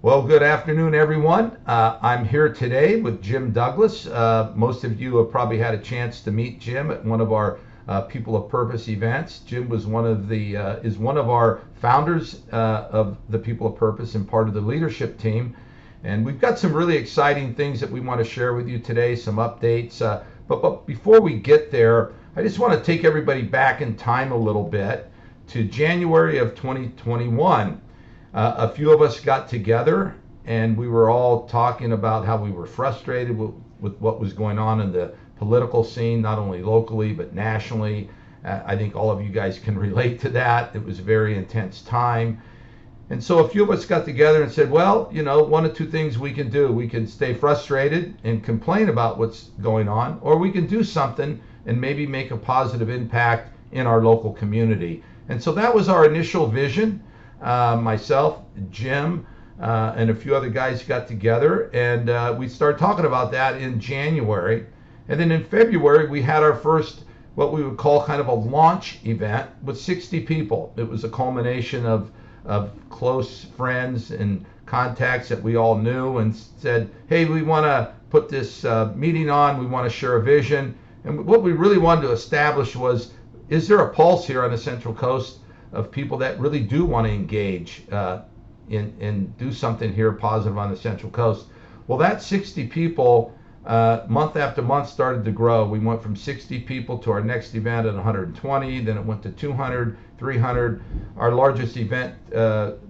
Well, good afternoon, everyone. I'm here today with Jim Douglas. Most of you have probably had a chance to meet Jim at one of our People of Purpose events. Jim was is one of our founders of the People of Purpose and part of the leadership team. And we've got some really exciting things that we want to share with you today, some updates. But before we get there, I just want to take everybody back in time a little bit to January of 2021. A few of us got together and we were all talking about how we were frustrated with what was going on in the political scene, not only locally but nationally. I think all of you guys can relate to that. It was a very intense time. And so a few of us got together and said, well, one of two things we can do. We can stay frustrated and complain about what's going on, or we can do something and maybe make a positive impact in our local community. And so that was our initial vision. Myself, Jim, and a few other guys got together, and we started talking about that in January. And then in February, we had our first, what we would call kind of a launch event with 60 people. It was a culmination of close friends and contacts that we all knew, and said, hey, we want to put this meeting on. We want to share a vision. And what we really wanted to establish was, is there a pulse here on the Central Coast of people that really do want to engage and do something here positive on the Central Coast? Well, that 60 people, month after month, started to grow. We went from 60 people to our next event at 120, then it went to 200, 300. Our largest event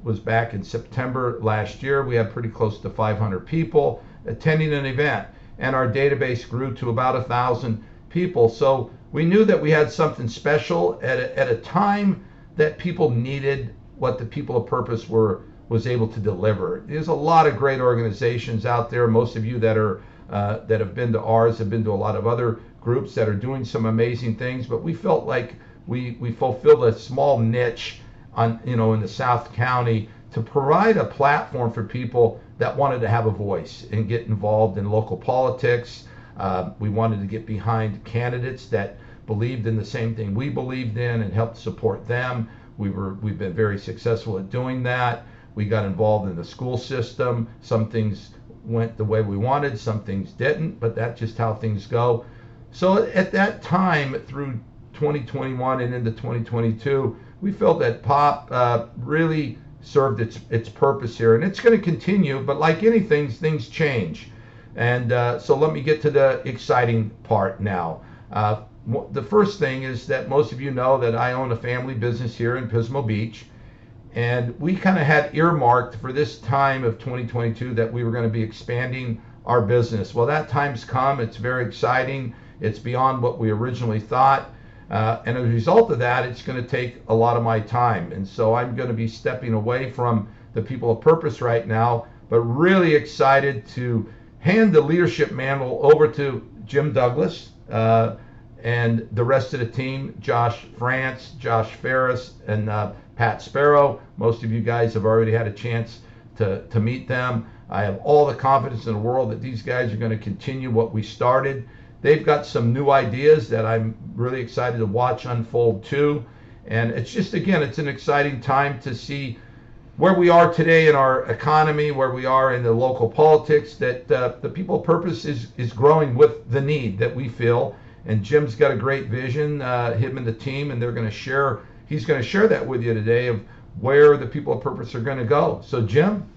was back in September last year. We had pretty close to 500 people attending an event, and our database grew to about 1,000 people. So we knew that we had something special at a time that people needed what the People of Purpose was able to deliver. There's a lot of great organizations out there. Most of you that have been to ours have been to a lot of other groups that are doing some amazing things, but we felt like we fulfilled a small niche in the South County to provide a platform for people that wanted to have a voice and get involved in local politics. We wanted to get behind candidates that believed in the same thing we believed in and helped support them. We've been very successful at doing that. We got involved in the school system. Some things went the way we wanted, some things didn't, but that's just how things go. So at that time, through 2021 and into 2022, we felt that POP really served its purpose here, and it's going to continue, but like anything, things change. And so let me get to the exciting part now. The first thing is that most of you know that I own a family business here in Pismo Beach, and we kind of had earmarked for this time of 2022 that we were going to be expanding our business. Well, that time's come. It's very exciting. It's beyond what we originally thought, and as a result of that, it's going to take a lot of my time. And so I'm going to be stepping away from the People of Purpose right now, but really excited to hand the leadership mantle over to Jim Douglas and the rest of the team, Josh France, Josh Ferris, and Pat Sparrow. Most of you guys have already had a chance to meet them. I have all the confidence in the world that these guys are going to continue what we started. They've got some new ideas that I'm really excited to watch unfold too. And it's just, again, it's an exciting time to see where we are today in our economy, where we are in the local politics, that the People of Purpose is growing with the need that we feel. And Jim's got a great vision, him and the team, and he's going to share that with you today of where the People of Purpose are going to go. So Jim,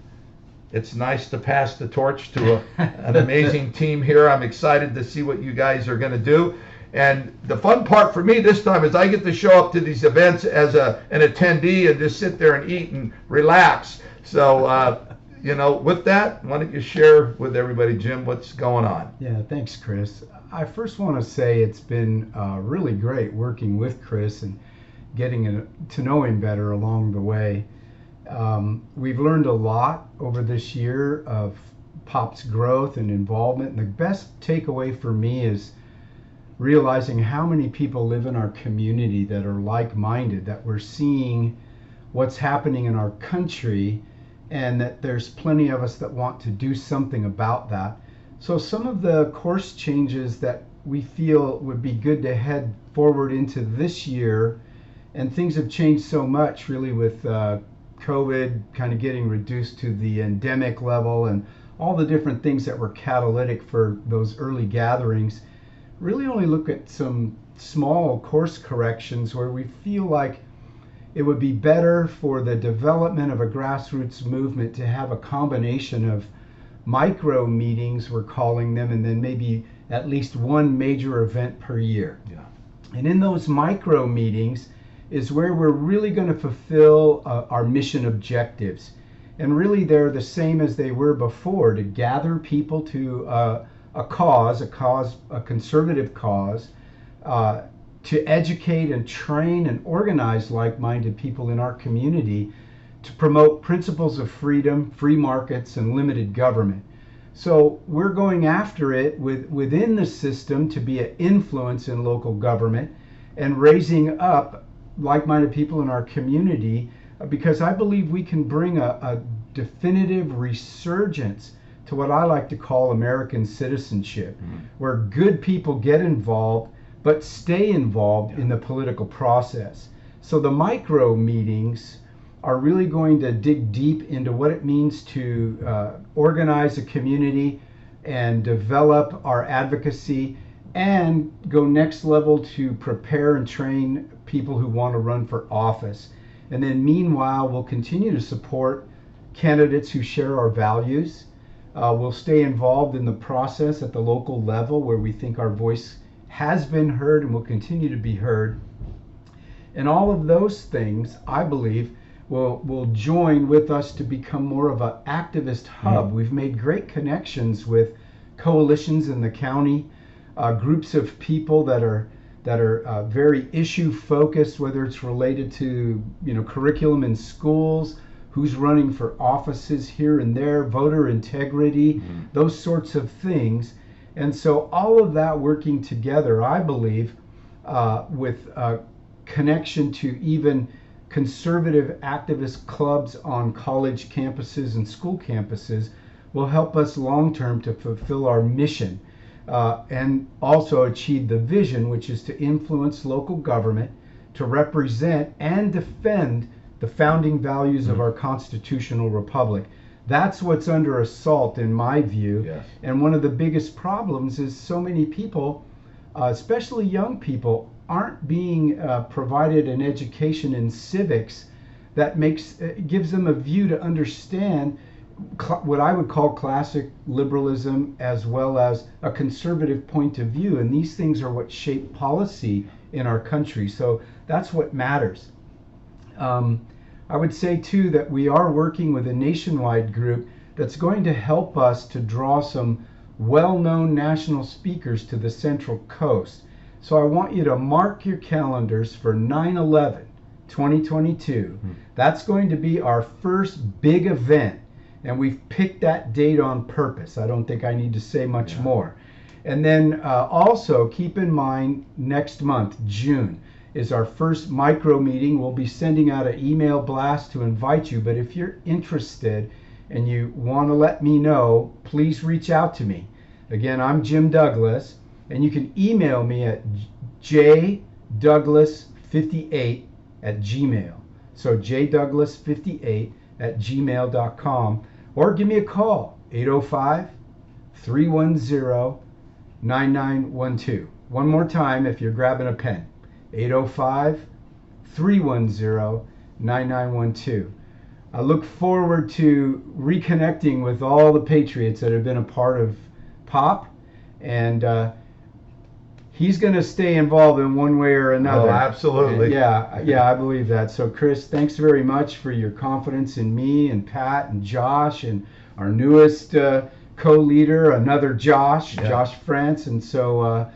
it's nice to pass the torch to an amazing team here. I'm excited to see what you guys are going to do. And the fun part for me this time is I get to show up to these events as an attendee and just sit there and eat and relax. So, with that, why don't you share with everybody, Jim, what's going on? Yeah, thanks, Chris. I first want to say it's been really great working with Chris and getting to know him better along the way. We've learned a lot over this year of POP's growth and involvement. And the best takeaway for me is realizing how many people live in our community that are like-minded, that we're seeing what's happening in our country, and that there's plenty of us that want to do something about that. So some of the course changes that we feel would be good to head forward into this year, and things have changed so much really with COVID kind of getting reduced to the endemic level and all the different things that were catalytic for those early gatherings, really only look at some small course corrections where we feel like it would be better for the development of a grassroots movement to have a combination of micro meetings, we're calling them, and then maybe at least one major event per year. Yeah. And in those micro meetings is where we're really going to fulfill our mission objectives. And really they're the same as they were before, to gather people to a conservative cause, to educate and train and organize like-minded people in our community to promote principles of freedom, free markets, and limited government. So we're going after it within the system to be an influence in local government and raising up like-minded people in our community, because I believe we can bring a definitive resurgence to what I like to call American citizenship, where good people get involved but stay involved in the political process. So the micro meetings are really going to dig deep into what it means to organize a community and develop our advocacy, and go next level to prepare and train people who want to run for office. And then meanwhile, we'll continue to support candidates who share our values. We'll stay involved in the process at the local level where we think our voice has been heard and will continue to be heard. And all of those things, I believe, will join with us to become more of an activist hub. We've made great connections with coalitions in the county, groups of people that are very issue focused, whether it's related to curriculum in schools, who's running for offices here and there, voter integrity, those sorts of things. And so all of that working together, I believe, with a connection to even conservative activist clubs on college campuses and school campuses, will help us long term to fulfill our mission, and also achieve the vision, which is to influence local government to represent and defend the founding values of our constitutional republic. That's what's under assault in my view. Yes. And one of the biggest problems is so many people, especially young people, aren't being provided an education in civics that gives them a view to understand what I would call classic liberalism, as well as a conservative point of view. And these things are what shape policy in our country. So that's what matters. I would say too that we are working with a nationwide group that's going to help us to draw some well-known national speakers to the Central Coast. So I want you to mark your calendars for 9/11 2022. That's going to be our first big event, and we've picked that date on purpose. I don't think I need to say much more. And then also keep in mind, next month, June, is our first micro meeting. We'll be sending out an email blast to invite you, but if you're interested and you want to let me know, please reach out to me. Again, I'm Jim Douglas, and you can email me at jdouglas58@gmail. So jdouglas58@gmail.com, or give me a call, 805-310-9912. One more time if you're grabbing a pen, 805-310-9912. I look forward to reconnecting with all the patriots that have been a part of POP, and he's going to stay involved in one way or another. Oh, absolutely. Yeah, I believe that. So Chris, thanks very much for your confidence in me and Pat and Josh and our newest co-leader, another Josh France. And so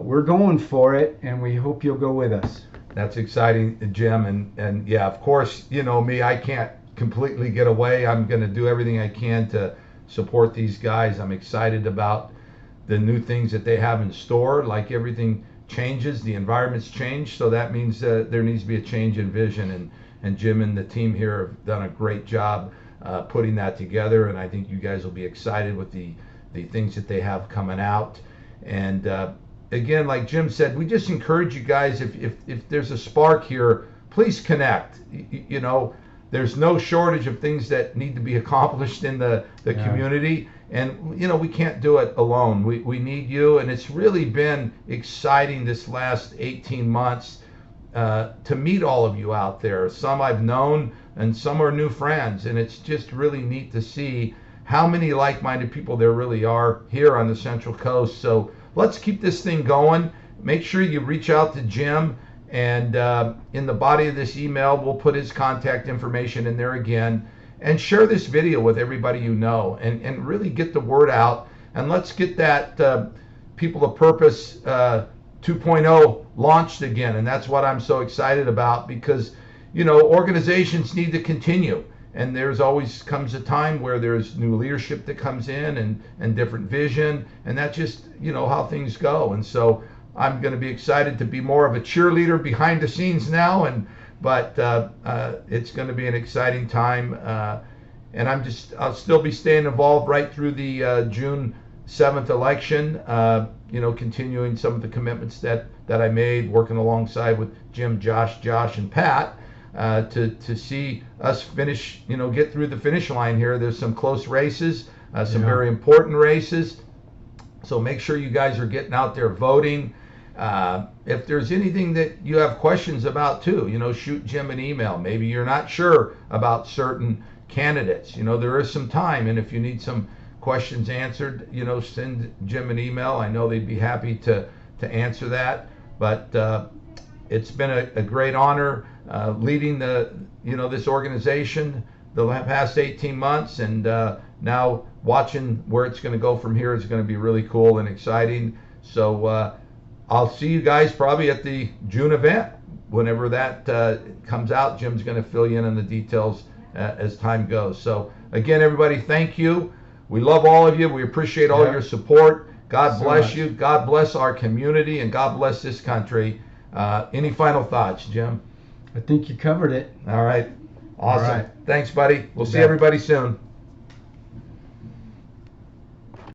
we're going for it, and we hope you'll go with us. That's exciting, Jim. And yeah, of course, you know me, I can't completely get away. I'm going to do everything I can to support these guys. I'm excited about the new things that they have in store. Like everything changes, the environment's changed, so that means there needs to be a change in vision. And Jim and the team here have done a great job putting that together. And I think you guys will be excited with the things that they have coming out. And again, like Jim said, we just encourage you guys, if there's a spark here, please connect. You know, there's no shortage of things that need to be accomplished in the Yeah. community. And, we can't do it alone. We need you. And it's really been exciting this last 18 months to meet all of you out there. Some I've known and some are new friends. And it's just really neat to see how many like-minded people there really are here on the Central Coast. So let's keep this thing going. Make sure you reach out to Jim. And in the body of this email, we'll put his contact information in there again. And share this video with everybody you know, and really get the word out. And let's get that People of Purpose 2.0 launched again. And that's what I'm so excited about, because, organizations need to continue. And there's always comes a time where there's new leadership that comes in and different vision. And that's just, how things go. And so I'm going to be excited to be more of a cheerleader behind the scenes now, but it's going to be an exciting time, and I'll still be staying involved right through the June 7th election. Continuing some of the commitments that I made, working alongside with Jim, Josh, and Pat to see us finish, get through the finish line here. There's some close races, some very important races. So make sure you guys are getting out there voting. If there's anything that you have questions about too, shoot Jim an email. Maybe you're not sure about certain candidates. There is some time, and if you need some questions answered, send Jim an email. I know they'd be happy to answer that. But it's been a great honor leading this organization the past 18 months, and now watching where it's going to go from here is going to be really cool and exciting. So I'll see you guys probably at the June event. Whenever that comes out, Jim's going to fill you in on the details as time goes. So again, everybody, thank you. We love all of you. We appreciate all your support. God bless you. God bless our community, and God bless this country. Any final thoughts, Jim? I think you covered it. All right. Awesome. All right. Thanks, buddy. We'll see everybody soon.